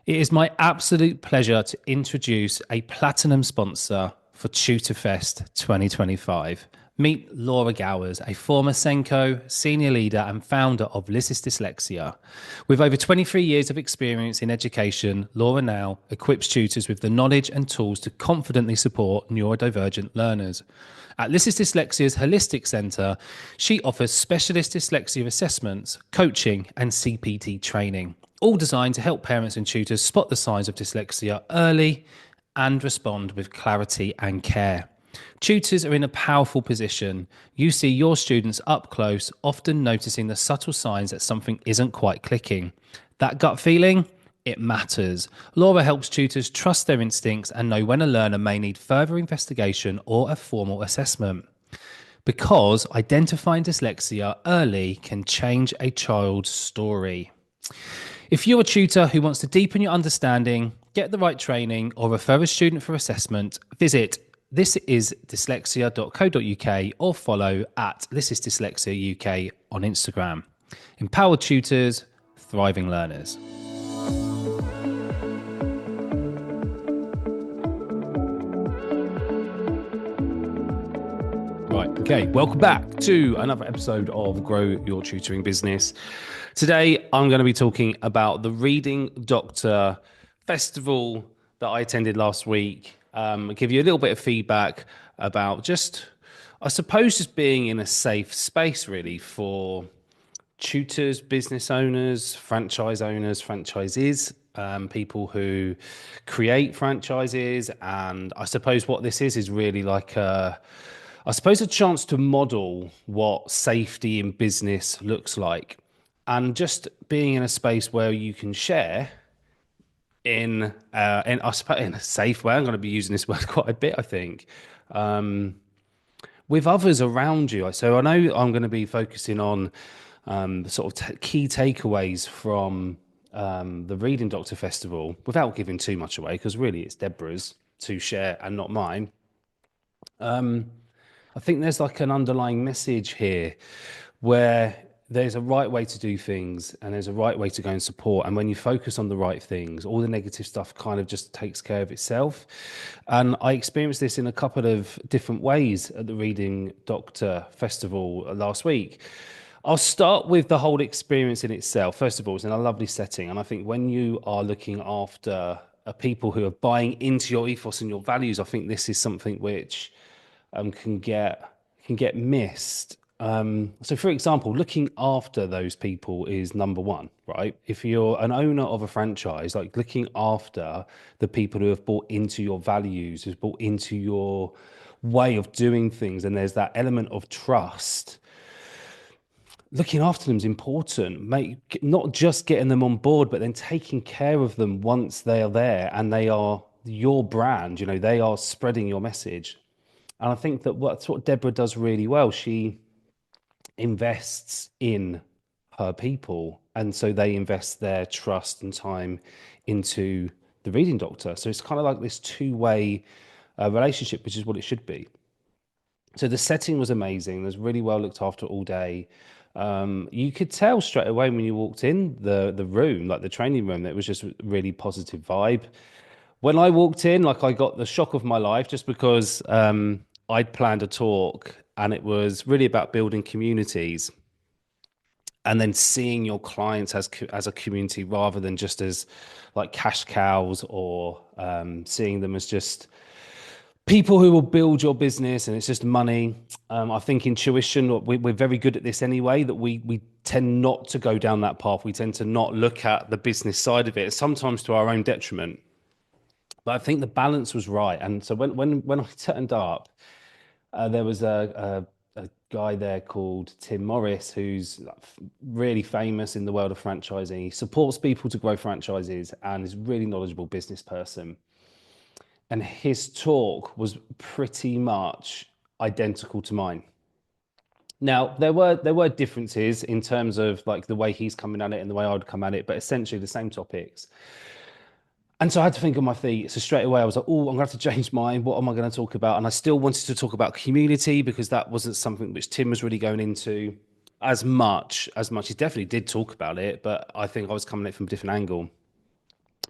It is my absolute pleasure to introduce a platinum sponsor for TutorFest 2025. Meet Laura Gowers, a former Senko senior leader and founder of Lysis Dyslexia. With over 23 years of experience in education, Laura now equips tutors with the knowledge and tools to confidently support neurodivergent learners. At Lysis Dyslexia's Holistic Centre, she offers specialist dyslexia assessments, coaching, and CPT training, all designed to help parents and tutors spot the signs of dyslexia early and respond with clarity and care. Tutors are in a powerful position. You see your students up close, often noticing the subtle signs that something isn't quite clicking. That gut feeling? It matters. Laura helps tutors trust their instincts and know when a learner may need further investigation or a formal assessment. Because identifying dyslexia early can change a child's story. If you're a tutor who wants to deepen your understanding, get the right training, or refer a student for assessment, visit thisisdyslexia.co.uk or follow at thisisdyslexia UK on Instagram. Empowered tutors, thriving learners. Right, okay, welcome back to another episode of Grow Your Tutoring Business. Today, I'm going to be talking about the Reading Doctor Festival that I attended last week. I'll give you a little bit of feedback about just being in a safe space, really, for tutors, business owners, franchisees, people who create franchises. And I suppose what this is really like a chance to model what safety in business looks like, and just being in a space where you can share in a safe way. I'm going to be using this word quite a bit, I think, with others around you. So I know I'm going to be focusing on the sort of key takeaways from the Reading Doctor Festival, without giving too much away, because really it's Deborah's to share and not mine. I think there's like an underlying message here where there's a right way to do things and there's a right way to go and support. And when you focus on the right things, all the negative stuff kind of just takes care of itself. And I experienced this in a couple of different ways at the Reading Doctor Festival last week. I'll start with the whole experience in itself. First of all, it's in a lovely setting. And I think when you are looking after people who are buying into your ethos and your values, I think this is something which can get missed. So, for example, looking after those people is number one, right? If you're an owner of a franchise, like looking after the people who have bought into your values, who've bought into your way of doing things, and there's that element of trust. Looking after them is important. Not just getting them on board, but then taking care of them once they are there and they are your brand. You know, they are spreading your message. And I think that's what Deborah does really well. She invests in her people, and so they invest their trust and time into the Reading Doctor. So it's kind of like this two-way relationship, which is what it should be. So the setting was amazing. It was really well looked after all day. You could tell straight away when you walked in the room, like the training room, that it was just a really positive vibe. When I walked in, like I got the shock of my life, just because I'd planned a talk and it was really about building communities and then seeing your clients as a community rather than just as like cash cows, or seeing them as just people who will build your business and it's just money. I think in tuition, we're very good at this anyway, that we tend not to go down that path. We tend to not look at the business side of it, sometimes to our own detriment. But I think the balance was right. And so when I turned up, there was a guy there called Tim Morris, who's really famous in the world of franchising. He supports people to grow franchises and is a really knowledgeable business person. And his talk was pretty much identical to mine. Now, there were differences in terms of like the way he's coming at it and the way I would come at it, but essentially the same topics. And so I had to think on my feet. So straight away I was like, oh, I'm going to have to change mine. What am I going to talk about? And I still wanted to talk about community, because that wasn't something which Tim was really going into as much. He definitely did talk about it, but I think I was coming at it from a different angle.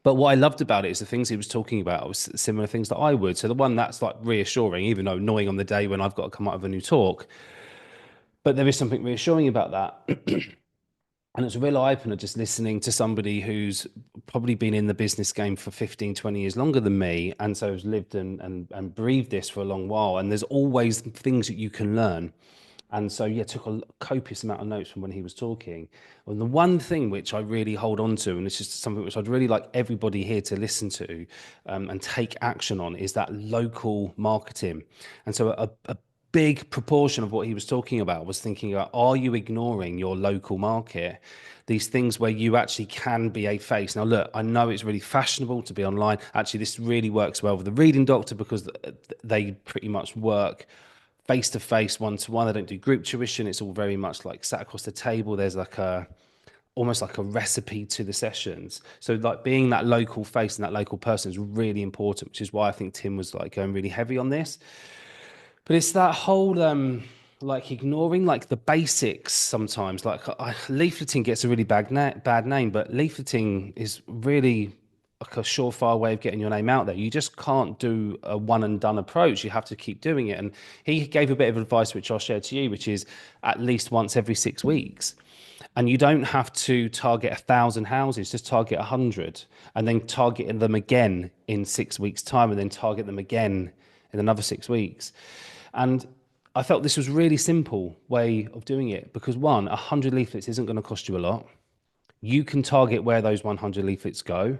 But what I loved about it is the things he was talking about was similar things that I would. So the one that's like reassuring, even though annoying on the day when I've got to come up with a new talk, but there is something reassuring about that. And it's a real eye opener just listening to somebody who's probably been in the business game for 15, 20 years longer than me. And so has lived and breathed this for a long while. And there's always things that you can learn. And so, yeah, took a copious amount of notes from when he was talking. And the one thing which I really hold on to, and it's just something which I'd really like everybody here to listen to and take action on, is that local marketing. And so, a big proportion of what he was talking about was thinking about, are you ignoring your local market? These things where you actually can be a face. Now, look, I know it's really fashionable to be online. Actually, this really works well with the reading doctor because they pretty much work face to face, one to one. They don't do group tuition. It's all very much like sat across the table. There's like a almost like a recipe to the sessions. So like being that local face and that local person is really important, which is why I think Tim was like going really heavy on this. But it's that whole like ignoring like the basics sometimes. Like leafleting gets a really bad name, but leafleting is really like a surefire way of getting your name out there. You just can't do a one and done approach. You have to keep doing it. And he gave a bit of advice which I'll share to you, which is at least once every 6 weeks. And you don't have to target 1,000 houses, just target 100 and then target them again in 6 weeks' time and then target them again in another 6 weeks. And I felt this was really simple way of doing it because one, 100 leaflets isn't going to cost you a lot. You can target where those 100 leaflets go.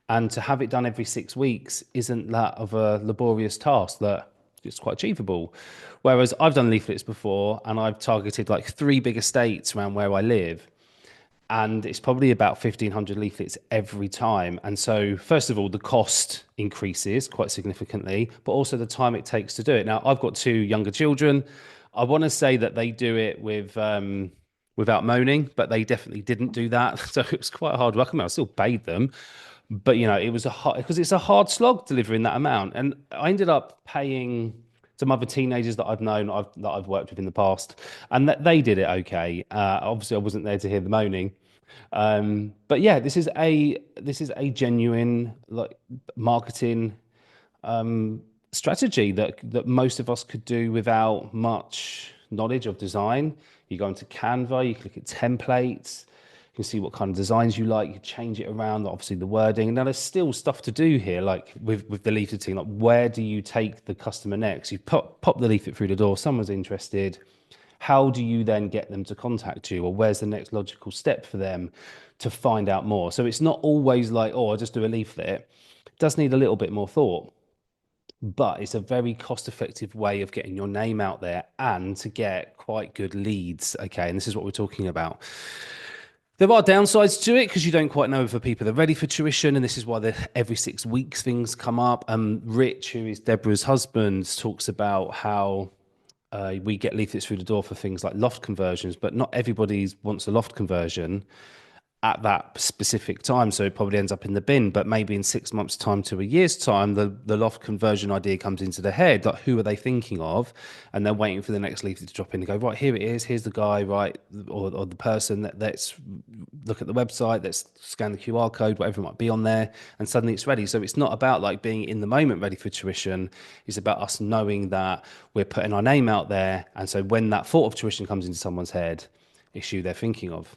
And to have it done every 6 weeks isn't that of a laborious task that it's quite achievable. Whereas I've done leaflets before and I've targeted like 3 big estates around where I live and it's probably about 1,500 leaflets every time. And so, first of all, the cost increases quite significantly, but also the time it takes to do it. Now, I've got 2 younger children. I want to say that they do it with without moaning, but they definitely didn't do that. So it was quite hard work. I mean, I still paid them, but you know, it was a hard because it's a hard slog delivering that amount. And I ended up paying some other teenagers that I've known, that I've worked with in the past, and that they did it okay. Obviously, I wasn't there to hear the moaning, but yeah, this is a genuine like marketing strategy that most of us could do without much knowledge of design. You go into Canva, you click at templates, you can see what kind of designs you like, you change it around, obviously the wording. Now there's still stuff to do here, like with the leafleting, like where do you take the customer next? You pop the leaflet through the door, someone's interested. How do you then get them to contact you, or where's the next logical step for them to find out more? So it's not always like, oh, I'll just do a leaflet. It does need a little bit more thought, but it's a very cost effective way of getting your name out there and to get quite good leads. Okay. And this is what we're talking about. There are downsides to it because you don't quite know if people are ready for tuition, and this is why the every 6 weeks things come up. Rich, who is Deborah's husband, talks about how we get leaflets through the door for things like loft conversions, but not everybody wants a loft conversion at that specific time. So it probably ends up in the bin, but maybe in 6 months' time to a year's time, the loft conversion idea comes into their head. Like, who are they thinking of? And they're waiting for the next leaflet to drop in and go, right, here it is. Here's the guy, right? Or the person let's look at the website, let's scan the QR code, whatever it might be on there. And suddenly it's ready. So it's not about like being in the moment ready for tuition. It's about us knowing that we're putting our name out there. And so when that thought of tuition comes into someone's head, it's who they're thinking of.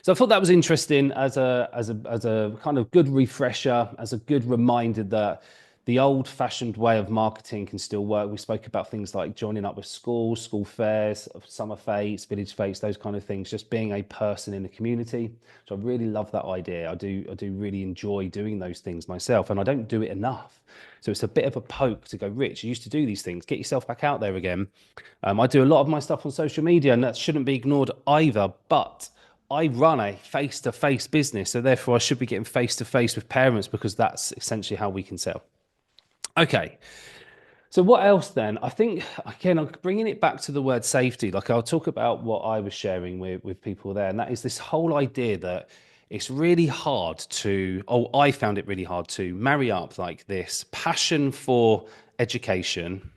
So I thought that was interesting as a kind of good refresher, as a good reminder that the old-fashioned way of marketing can still work. We spoke about things like joining up with schools, school fairs, summer fetes, village fetes, those kind of things. Just being a person in the community. So I really love that idea. I do really enjoy doing those things myself, and I don't do it enough. So it's a bit of a poke to go, Rich, you used to do these things. Get yourself back out there again. I do a lot of my stuff on social media, and that shouldn't be ignored either. But I run a face-to-face business, so therefore I should be getting face-to-face with parents because that's essentially how we can sell. Okay, so what else then? I think, again, I'm bringing it back to the word safety. Like I'll talk about what I was sharing with people there, and that is this whole idea that it's really hard to, oh, I found it really hard to marry up like this passion for education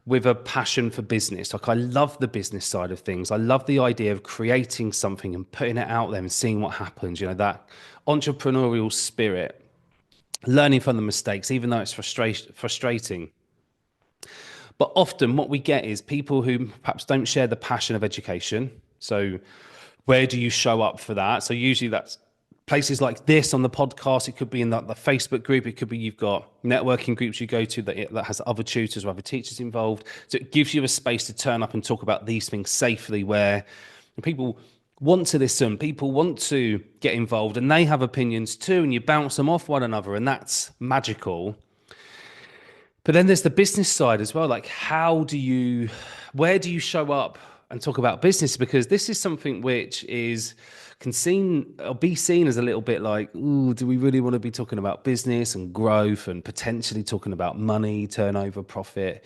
with a passion for business. Like I love the business side of things. I love the idea of creating something and putting it out there and seeing what happens. You know, that entrepreneurial spirit, learning from the mistakes, even though it's frustrating. But often what we get is people who perhaps don't share the passion of education. So where do you show up for that? So usually that's places like this on the podcast. It could be in the Facebook group. It could be you've got networking groups you go to that has other tutors or other teachers involved. So it gives you a space to turn up and talk about these things safely, where people want to listen, people want to get involved, and they have opinions too, and you bounce them off one another, and that's magical. But then there's the business side as well. Like, where do you show up and talk about business? Because this is something which can be seen as a little bit like, ooh, do we really want to be talking about business and growth and potentially talking about money, turnover, profit?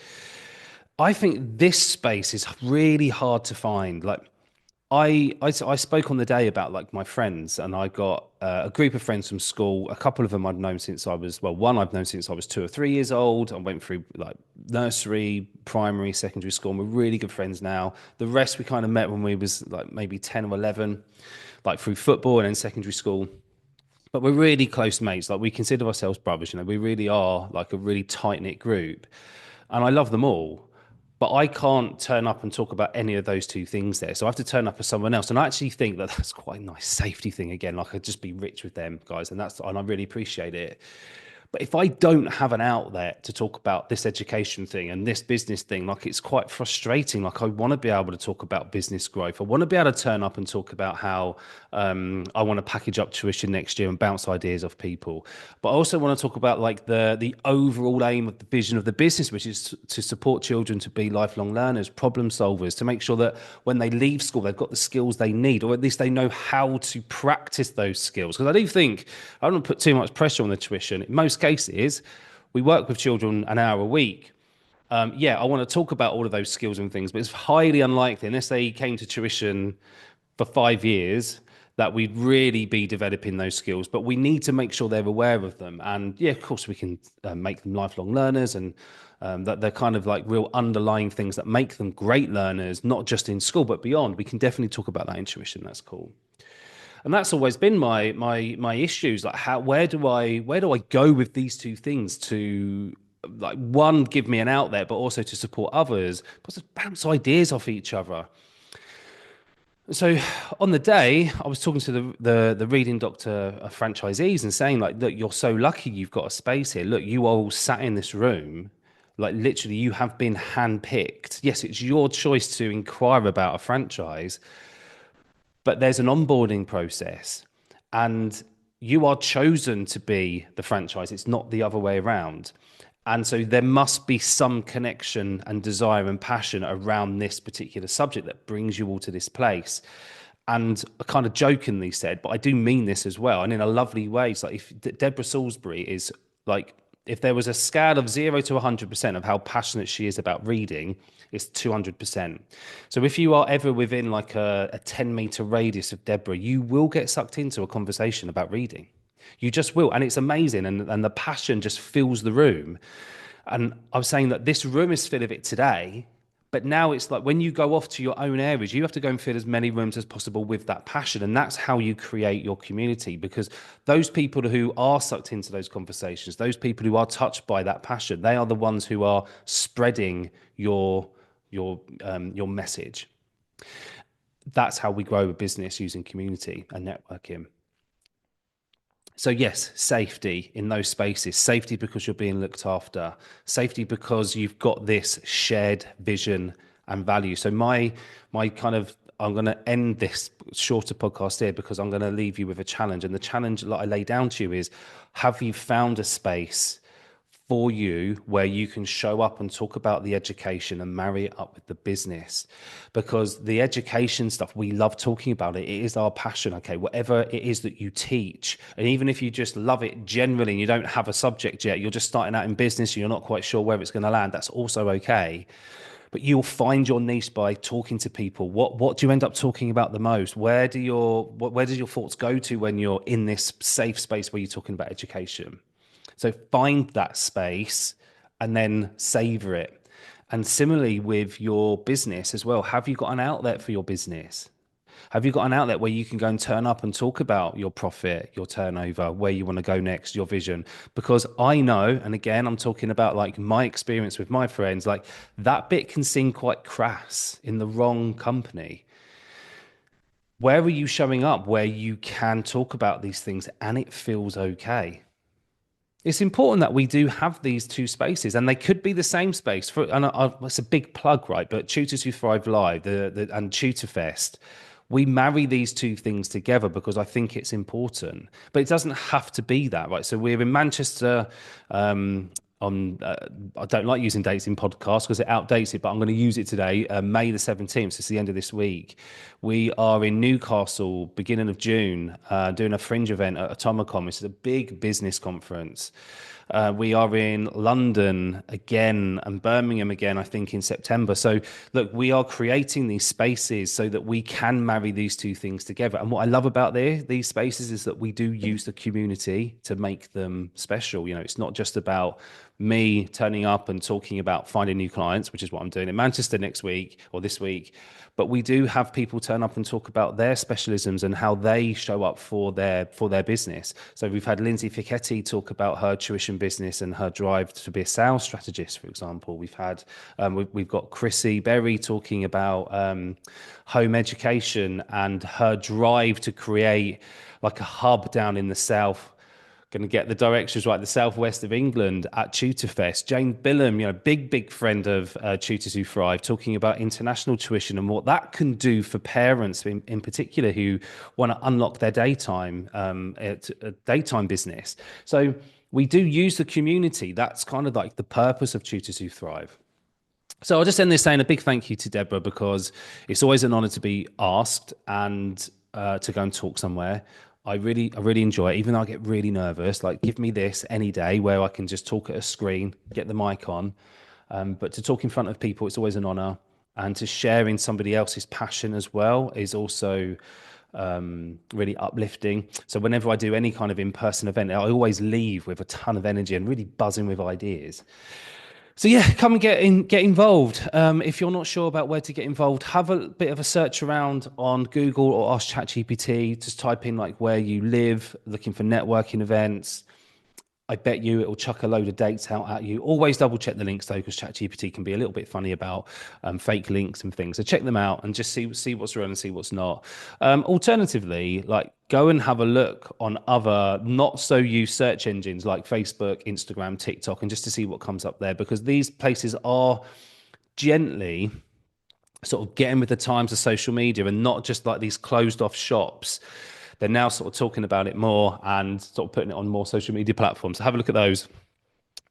I think this space is really hard to find. Like, I spoke on the day about like my friends, and I got a group of friends from school. A couple of them I've known since one I've known since I was 2 or 3 years old. I went through like nursery, primary, secondary school, and we're really good friends now. The rest we kind of met when we was like maybe 10 or 11, like through football and then secondary school. But we're really close mates. Like we consider ourselves brothers. You know, we really are like a really tight knit group, and I love them all. But I can't turn up and talk about any of those two things there. So I have to turn up as someone else. And I actually think that that's quite a nice safety thing again. Like I'd just be rich with them guys. And I really appreciate it. But if I don't have an outlet to talk about this education thing and this business thing, like it's quite frustrating. Like I want to be able to talk about business growth. I want to be able to turn up and talk about how I want to package up tuition next year and bounce ideas off people. But I also want to talk about like the overall aim of the vision of the business, which is to support children to be lifelong learners, problem solvers, to make sure that when they leave school, they've got the skills they need, or at least they know how to practice those skills. Because I do think I don't want to put too much pressure on the tuition. In most cases, we work with children an hour a week. I want to talk about all of those skills and things, but it's highly unlikely, unless they came to tuition for 5 years, that we'd really be developing those skills. But we need to make sure they're aware of them. And yeah, of course, we can make them lifelong learners, and that they're kind of like real underlying things that make them great learners, not just in school, but beyond. We can definitely talk about that in tuition. That's cool. And that's always been my issues. Like where do I go with these two things to, like, one, give me an outlet, but also to support others, but to bounce ideas off each other. So on the day, I was talking to the Reading Doctor franchisees and saying, like, look, you're so lucky you've got a space here. Look, you are all sat in this room. Like, literally, you have been handpicked. Yes, it's your choice to inquire about a franchise, but there's an onboarding process, and you are chosen to be the franchise. It's not the other way around. And so there must be some connection and desire and passion around this particular subject that brings you all to this place. And I kind of jokingly said, but I do mean this as well, and in a lovely way. It's like, if Deborah Salsbury is like, if there was a scale of 0 to 100% of how passionate she is about reading, it's 200%. So if you are ever within like a 10-meter radius of Deborah, you will get sucked into a conversation about reading. You just will. And it's amazing. And the passion just fills the room. And I was saying that this room is full of it today. But now it's like when you go off to your own areas, you have to go and fill as many rooms as possible with that passion. And that's how you create your community, because those people who are sucked into those conversations, those people who are touched by that passion, they are the ones who are spreading your message. That's how we grow a business, using community and networking. So yes, safety in those spaces, safety because you're being looked after, safety because you've got this shared vision and value. So I'm going to end this shorter podcast here because I'm going to leave you with a challenge. And the challenge that I lay down to you is, have you found a space for you where you can show up and talk about the education and marry it up with the business? Because the education stuff, we love talking about it. It is our passion. Okay, whatever it is that you teach, and even if you just love it generally and you don't have a subject yet, you're just starting out in business and you're not quite sure where it's going to land, that's also okay. But you'll find your niche by talking to people. What do you end up talking about the most? Where do your thoughts go to when you're in this safe space where you're talking about education? So find that space and then savor it. And similarly with your business as well, have you got an outlet for your business? Have you got an outlet where you can go and turn up and talk about your profit, your turnover, where you want to go next, your vision? Because I know, and again, I'm talking about like my experience with my friends, like that bit can seem quite crass in the wrong company. Where are you showing up where you can talk about these things and it feels okay? It's important that we do have these two spaces, and they could be the same space. It's a big plug, right? But Tutors Who Thrive Live, and Tutor Fest, we marry these two things together because I think it's important. But it doesn't have to be that, right? So we're in Manchester. On I don't like using dates in podcasts because it outdates it, but I'm going to use it today. May the 17th, so it's the end of this week. We are in Newcastle, beginning of June, doing a fringe event at Atomicon, which is a big business conference. We are in London again and Birmingham again, I think, in September. So, look, we are creating these spaces so that we can marry these two things together. And what I love about these spaces is that we do use the community to make them special. You know, it's not just about me turning up and talking about finding new clients, which is what I'm doing in Manchester next week or this week. But we do have people turn up and talk about their specialisms and how they show up for their business. So we've had Lindsay Ficchetti talk about her tuition business and her drive to be a sales strategist, for example. We've got Chrissy Berry talking about home education and her drive to create like a hub down in the south. Going to get the directions right, the southwest of England at Tutorfest. Jane Billam, big friend of Tutors Who Thrive, talking about international tuition and what that can do for parents in particular who want to unlock their daytime business. So we do use the community. That's kind of like the purpose of Tutors Who Thrive. So I'll just end this saying a big thank you to Deborah, because it's always an honor to be asked and to go and talk somewhere. I really enjoy it, even though I get really nervous. Like, give me this any day where I can just talk at a screen, get the mic on. But to talk in front of people, it's always an honor. And to share in somebody else's passion as well is also really uplifting. So whenever I do any kind of in-person event, I always leave with a ton of energy and really buzzing with ideas. So yeah, come and get involved. If you're not sure about where to get involved, have a bit of a search around on Google or ask ChatGPT. Just type in like where you live, looking for networking events. I bet you it will chuck a load of dates out at you. Always double check the links though, because ChatGPT can be a little bit funny about fake links and things. So check them out and just see what's real and see what's not. Alternatively, like go and have a look on other not so used search engines like Facebook, Instagram, TikTok, and just to see what comes up there, because these places are gently sort of getting with the times of social media and not just like these closed off shops. They're now sort of talking about it more and sort of putting it on more social media platforms. So have a look at those.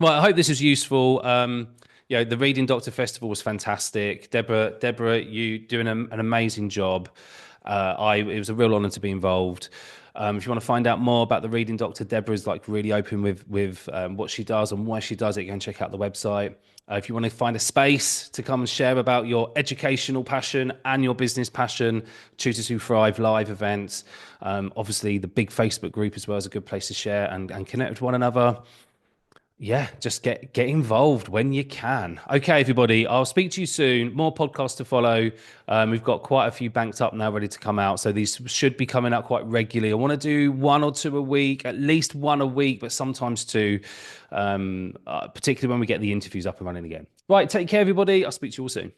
Well, I hope this is useful. The Reading Doctor Festival was fantastic. Deborah, you doing an amazing job. It was a real honor to be involved. If you want to find out more about the Reading Doctor, Deborah is like really open with what she does and why she does it. You can check out the website. If you want to find a space to come and share about your educational passion and your business passion, Tutors Who Thrive live events. Obviously, the big Facebook group as well is a good place to share and connect with one another. Yeah, just get involved when you can. Okay, everybody, I'll speak to you soon. More podcasts to follow. We've got quite a few banked up now, ready to come out. So these should be coming out quite regularly. I want to do 1 or 2 a week, at least 1 a week, but sometimes 2, particularly when we get the interviews up and running again. Right, take care, everybody. I'll speak to you all soon.